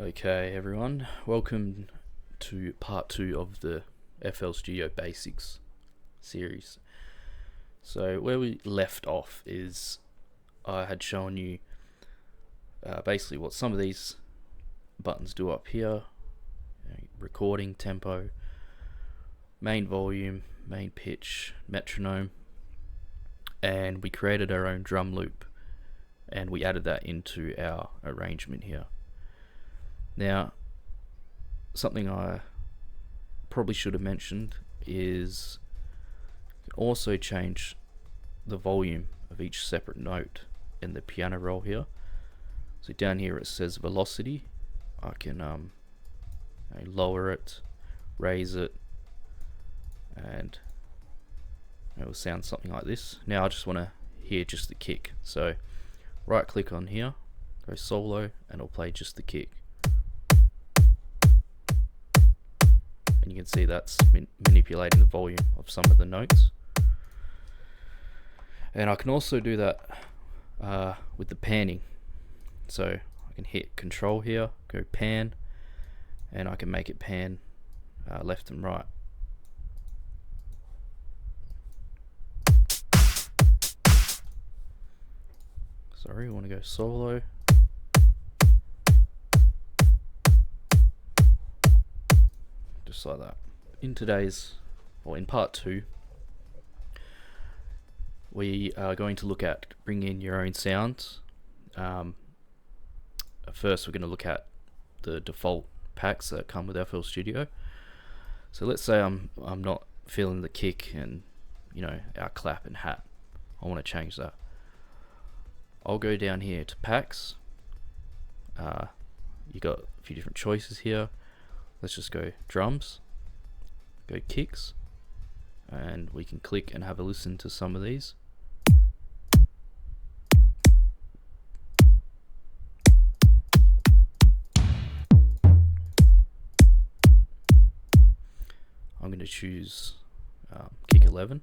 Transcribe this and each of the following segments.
Okay everyone, welcome to part 2 of the FL Studio Basics series. So where we left off is I had shown you basically what some of these buttons do up here. Recording, tempo, main volume, main pitch, metronome, and we created our own drum loop and we added that into our arrangement here. Now, something I probably should have mentioned is you can also change the volume of each separate note in the piano roll here. So down here it says velocity. I can lower it, raise it, and it will sound something like this. Now I just want to hear just the kick. So right click on here, go solo, and it'll play just the kick. And you can see that's manipulating the volume of some of the notes. And I can also do that with the panning. So I can hit control here, go pan, and I can make it pan left and right. Sorry, I want to go solo. Just like that. In part 2, we are going to look at bringing in your own sounds. First we're going to look at the default packs that come with FL Studio. So let's say I'm not feeling the kick and our clap and hat. I want to change that. I'll go down here to packs. You got a few different choices here. Let's just go drums, go kicks, and we can click and have a listen to some of these. I'm going to choose kick 11,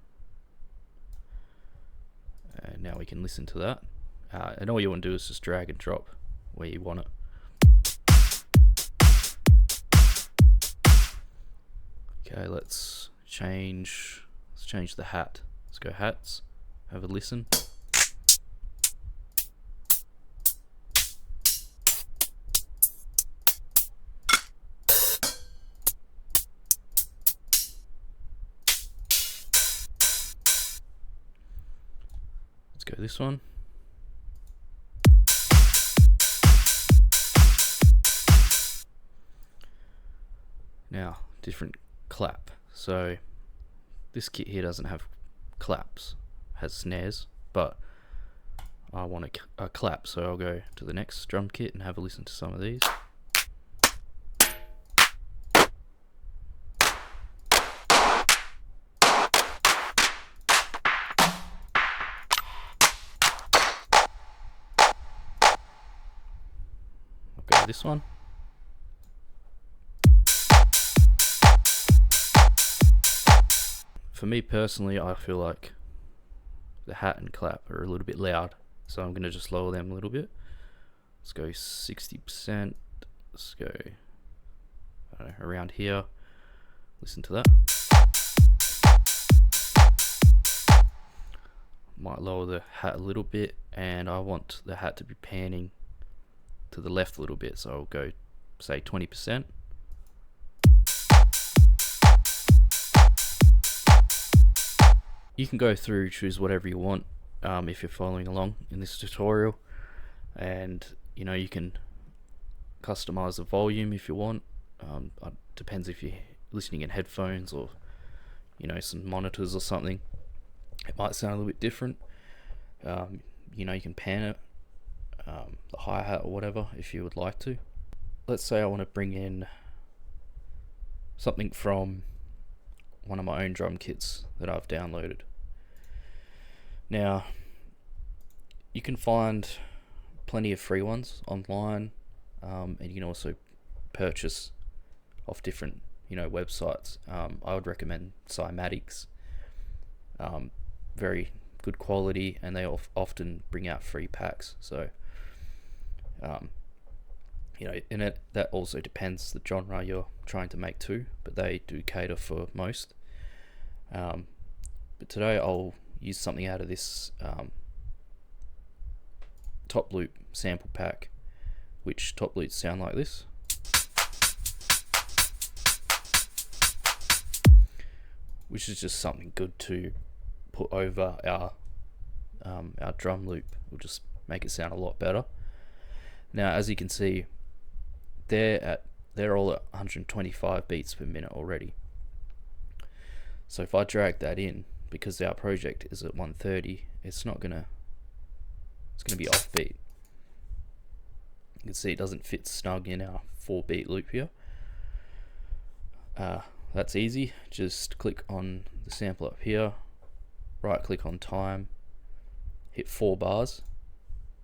and now we can listen to that. And all you want to do is just drag and drop where you want it. Okay, let's change the hat. Let's go hats, have a listen. Let's go this one. Now, different clap. So this kit here doesn't have claps, has snares, but I want a clap, so I'll go to the next drum kit and have a listen to some of these. I'll go to this one. For me personally, I feel like the hat and clap are a little bit loud, so I'm going to just lower them a little bit. Let's go 60%. Let's go around here. Listen to that. Might lower the hat a little bit, and I want the hat to be panning to the left a little bit, so I'll go say 20%. You can go through, choose whatever you want if you're following along in this tutorial, and you can customize the volume if you want. Depends if you're listening in headphones or some monitors or something. It might sound a little bit different. You can pan it, the hi-hat or whatever if you would like to. Let's say I want to bring in something from one of my own drum kits that I've downloaded. Now, you can find plenty of free ones online, and you can also purchase off different websites. I would recommend Cymatics. Very good quality, and they often bring out free packs. So and that also depends the genre you're trying to make too, but they do cater for most. But today I'll use something out of this top loop sample pack, which top loops sound like this. Which is just something good to put over our drum loop. Will just make it sound a lot better. Now, as you can see, they're all at 125 beats per minute already. So if I drag that in, because our project is at 130, it's gonna be offbeat. You can see it doesn't fit snug in our 4-beat loop here. That's easy. Just click on the sample up here, right click on time, hit 4 bars,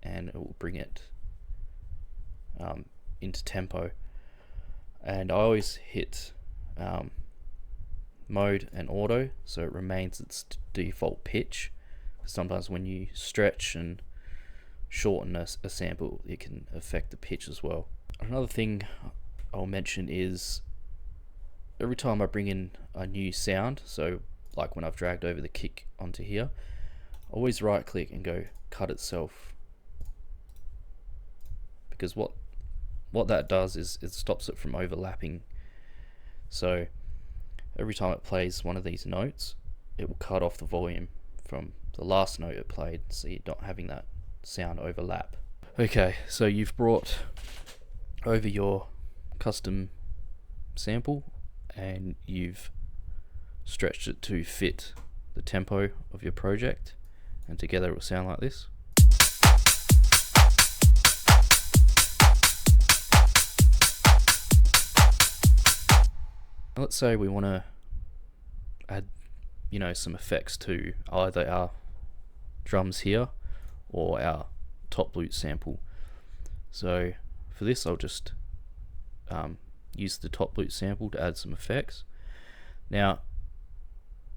and it will bring it into tempo. And I always hit mode and auto so it remains its default pitch. Sometimes when you stretch and shorten a sample, it can affect the pitch as well. Another thing I'll mention is every time I bring in a new sound, so like when I've dragged over the kick onto here, always right click and go cut itself, because what that does is it stops it from overlapping. So every time it plays one of these notes, it will cut off the volume from the last note it played, so you're not having that sound overlap. Okay, so you've brought over your custom sample and you've stretched it to fit the tempo of your project, and together it will sound like this. Let's say we want to add some effects to either our drums here or our top loop sample. So for this I'll just use the top loop sample to add some effects. Now,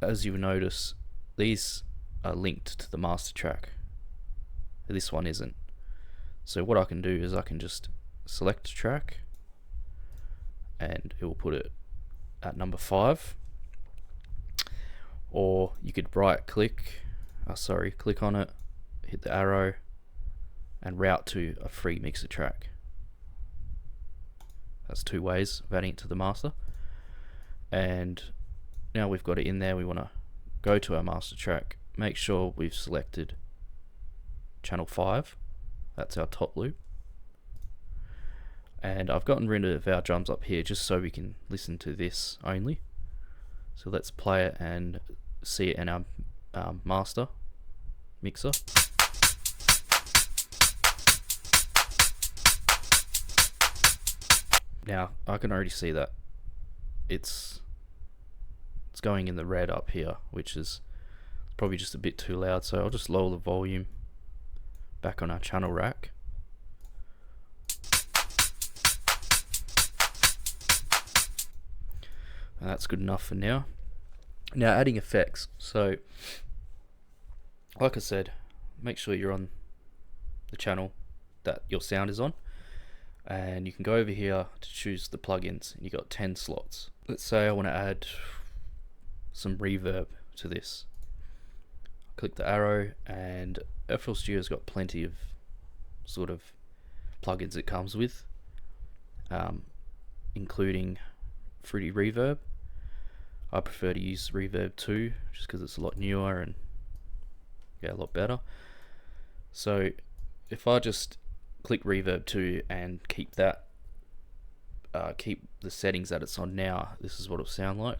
as you'll notice, these are linked to the master track. This one isn't. So what I can do is I can just select a track and it will put it at number 5. Or you could click on it, hit the arrow, and route to a free mixer track. That's 2 ways of adding it to the master. And now we've got it in there, we want to go to our master track, make sure we've selected channel 5, that's our top loop. And I've gotten rid of our drums up here just so we can listen to this only. So let's play it and see it in our master mixer. Now I can already see that it's going in the red up here, which is probably just a bit too loud, so I'll just lower the volume back on our channel rack. And that's good enough for now. Now adding effects. So like I said, make sure you're on the channel that your sound is on, and you can go over here to choose the plugins, and you got 10 slots. Let's say I want to add some reverb to this. Click the arrow, and FL Studio's got plenty of sort of plugins it comes with, including Fruity Reverb. I prefer to use Reverb 2 just because it's a lot newer and a lot better. So if I just click Reverb 2 and keep the settings that it's on now, this is what it'll sound like.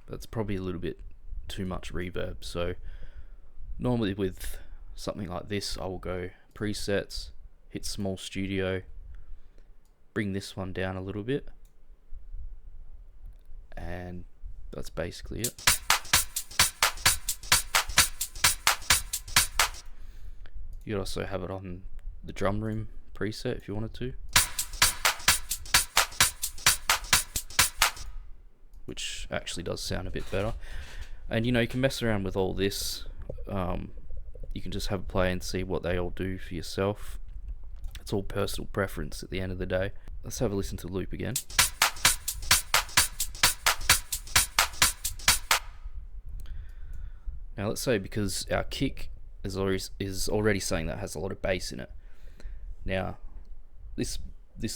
That's probably a little bit too much reverb, so normally with something like this I will go presets, hit small studio, bring this one down a little bit, and that's basically it. You could also have it on the drum room preset if you wanted to, which actually does sound a bit better. And you can mess around with all this you can just have a play and see what they all do for yourself. It's all personal preference at the end of the day. Let's have a listen to the loop again. Now let's say because our kick is already something that has a lot of bass in it. Now this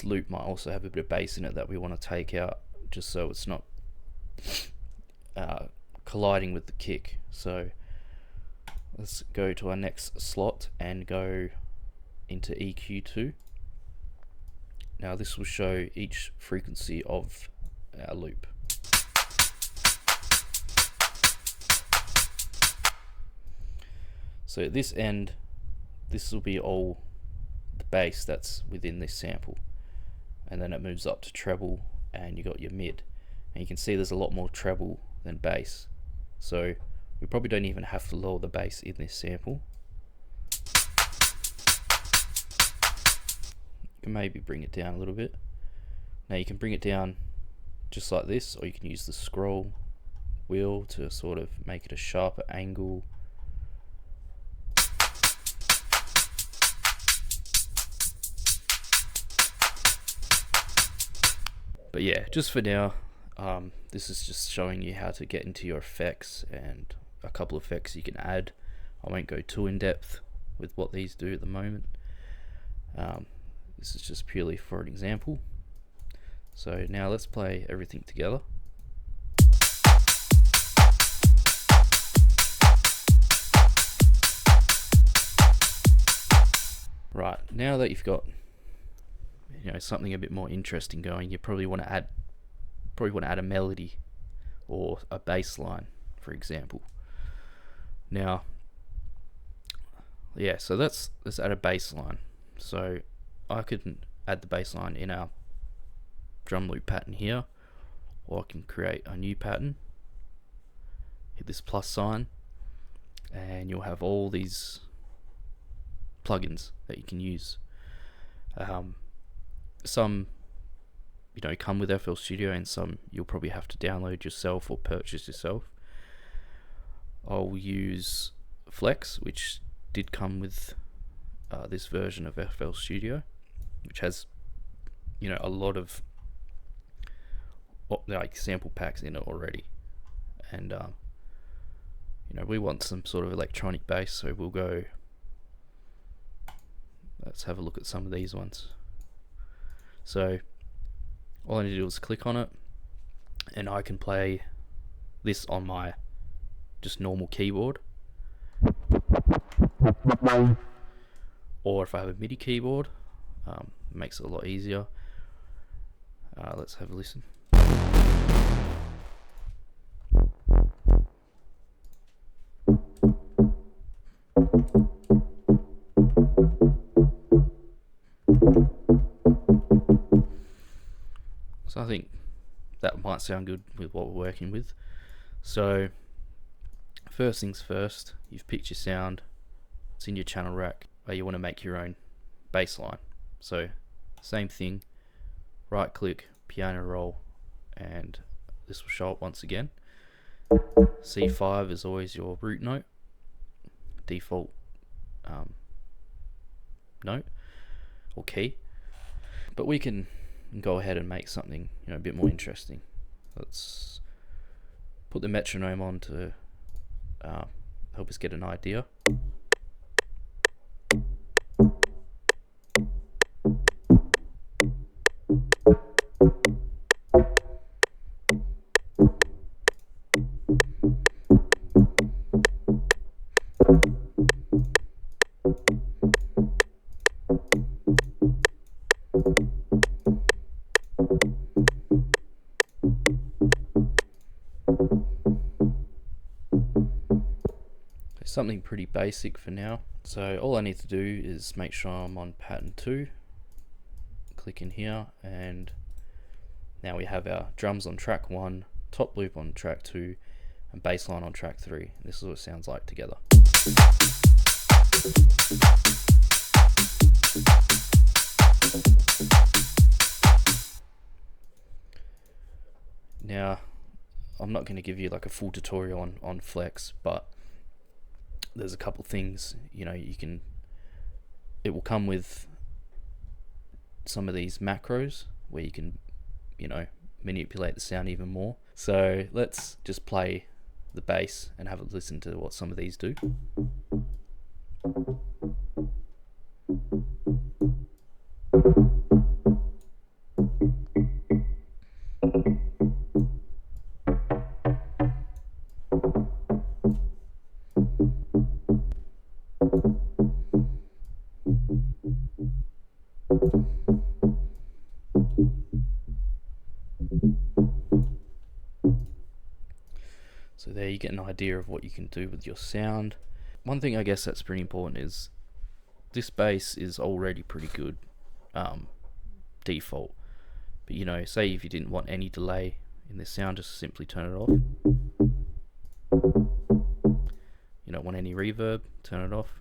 loop might also have a bit of bass in it that we want to take out, just so it's not colliding with the kick. So let's go to our next slot and go into EQ2. Now this will show each frequency of our loop. So at this end, this will be all the bass that's within this sample, and then it moves up to treble, and you got your mid, and you can see there's a lot more treble than bass, so we probably don't even have to lower the bass in this sample. You can maybe bring it down a little bit. Now you can bring it down just like this, or you can use the scroll wheel to sort of make it a sharper angle. But yeah, just for now, this is just showing you how to get into your effects and a couple of effects you can add. I won't go too in depth with what these do at the moment. This is just purely for an example. So now let's play everything together. Right, now that you've got something a bit more interesting going, you probably want to add a melody or a bass line, for example. Now, yeah, so let's add a bass line. So I could add the bass line in our drum loop pattern here, or I can create a new pattern, hit this plus sign, and you'll have all these plugins that you can use. Some come with FL Studio, and some you'll probably have to download yourself or purchase yourself. I'll use Flex, which did come with this version of FL Studio, which has a lot of like sample packs in it already, and we want some sort of electronic bass, so we'll go. Let's have a look at some of these ones. So all I need to do is click on it, and I can play this on my just normal keyboard, or if I have a MIDI keyboard, it makes it a lot easier. Let's have a listen. So I think that might sound good with what we're working with. So first things first, you've picked your sound, it's in your channel rack, where you want to make your own bass line. So same thing, right click, piano roll, and this will show up once again. C5 is always your root note, default note or key, but we can go ahead and make something a bit more interesting. Let's put the metronome on to help us get an idea. Something pretty basic for now. So all I need to do is make sure I'm on pattern 2, click in here, and now we have our drums on track 1, top loop on track 2, and bass line on track 3. This is what it sounds like together. Now I'm not going to give you like a full tutorial on Flex, but there's a couple things, you know, it will come with some of these macros where you can, you know, manipulate the sound even more. So let's just play the bass and have a listen to what some of these do. So there you get an idea of what you can do with your sound. One thing I guess that's pretty important is this bass is already pretty good default, but you know, say if you didn't want any delay in the sound, just simply turn it off. You don't want any reverb, turn it off.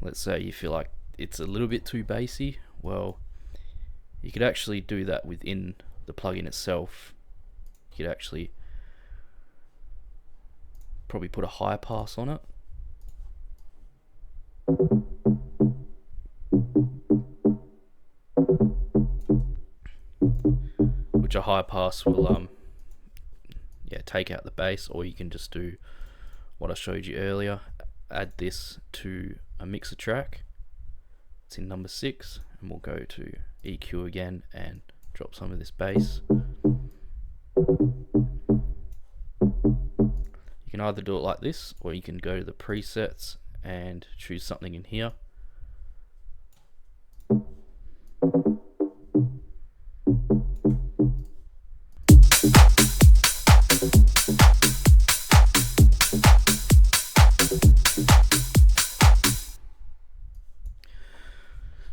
Let's say you feel like it's a little bit too bassy, well, you could actually do that within the plugin itself. You could actually probably put a high pass on it. Which a high pass will take out the bass, or you can just do what I showed you earlier, add this to a mixer track. It's in number 6, and we'll go to EQ again and drop some of this bass. You can either do it like this, or you can go to the presets and choose something in here.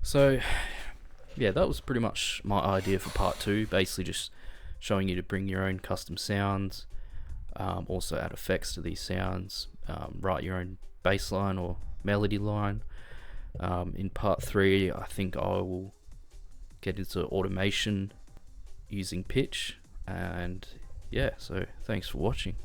So yeah, that was pretty much my idea for part 2, basically just showing you to bring your own custom sounds, also add effects to these sounds, write your own bass line or melody line. In part 3 I think I will get into automation using pitch, and yeah, so thanks for watching.